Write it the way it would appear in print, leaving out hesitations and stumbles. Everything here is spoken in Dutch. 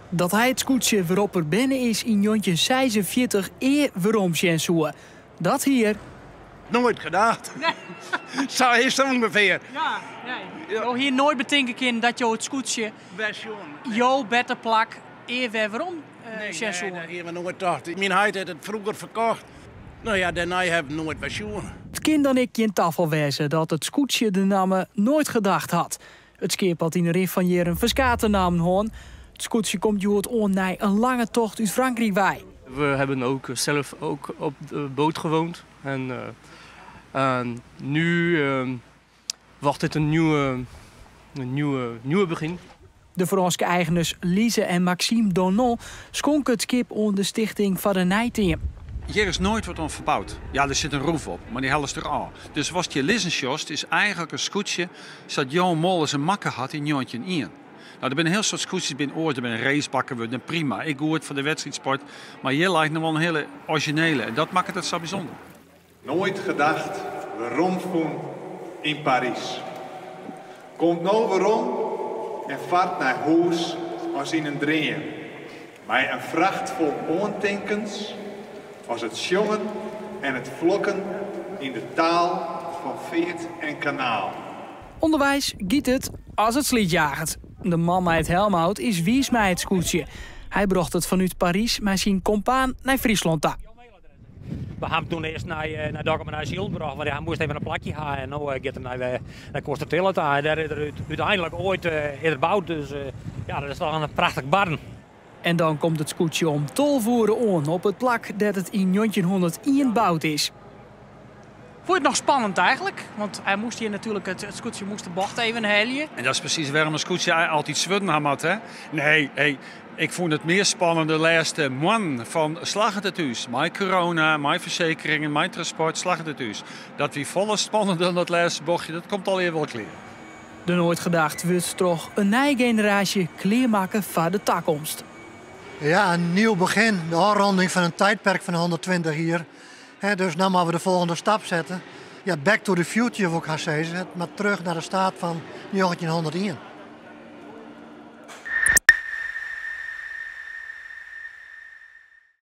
Dat hij het scootje waarop er binnen is in jontje 46 waarom Jensoe. Dat hier. Nooit gedacht. Nee. Zo is het ongeveer. Ja, nee. Je hier nooit bedenken kunnen dat je het scootje jouw beter plak waarom Jensoe. Nee, hebben we nooit gedacht. Mijn huid had het vroeger verkocht. Nou ja, daarna hebben we nooit verzoen. Het kind dan ik je in tafel wezen dat het scootje de namen nooit gedacht had. Het skip had in de rif van hier een verskate naam hoorn. Het scootje komt je het naar een lange tocht uit Frankrijk bij. We hebben ook zelf ook op de boot gewoond. En nu wacht het een nieuwe begin. De Franse eigenaars Lise en Maxime Donon schonken het skip onder de stichting van de Nijteam. Hier is nooit wat aan verbouwd. Ja, er zit een roef op, maar die helft er aan. Dus was je Lissensjost is eigenlijk een scootje dat Johan Mollens een makker had in Jontje 1. Nou, er zijn een heel soort scootjes binnen oor, er zijn racebakken, worden prima. Ik hoor het voor de wedstrijdsport, maar hier lijkt nog wel een hele originele en dat maakt het zo bijzonder. Nooit gedacht, we rondvoeren in Parijs. Komt nou waarom en vaart naar huis als in een dream. Maar een vracht vol ontenkens als het jongen en het vlokken in de taal van veert en kanaal. Onderwijs giet het als het slietjagert. De man met het helmhout is wies mij het scootje. Hij bracht het vanuit Parijs met zijn compaan naar Friesland. We hebben toen eerst naar Dokkum en naar Ziel gebracht, want hij moest even een plakje halen. En nu gaat hij naar Costa Daar is er uiteindelijk ooit gebouwd, dus ja, dat is toch een prachtig barn. En dan komt het scootje om tolvoeren on op het plak dat het in 1901 bouwd is. Vond je het nog spannend eigenlijk? Want hij moest hier natuurlijk, het scootje moest de bocht even helien. En dat is precies waarom een scootje altijd zwudden had, hè? Nee, ik vond het meer spannend de laatste maand van Slaggertethuis. Mijn corona, mijn verzekeringen, mijn transport, Slaggertethuis. Dat wie volle spannender dan dat laatste bochtje, dat komt alweer wel kleer. De nooit gedacht wordt toch een nieuwe generatie kleermaken voor de toekomst. Ja, een nieuw begin. De afronding van een tijdperk van 120 jaar. Dus nu moeten we de volgende stap zetten. Ja, back to the future, wil ik gaan zeggen. Maar terug naar de staat van 1901.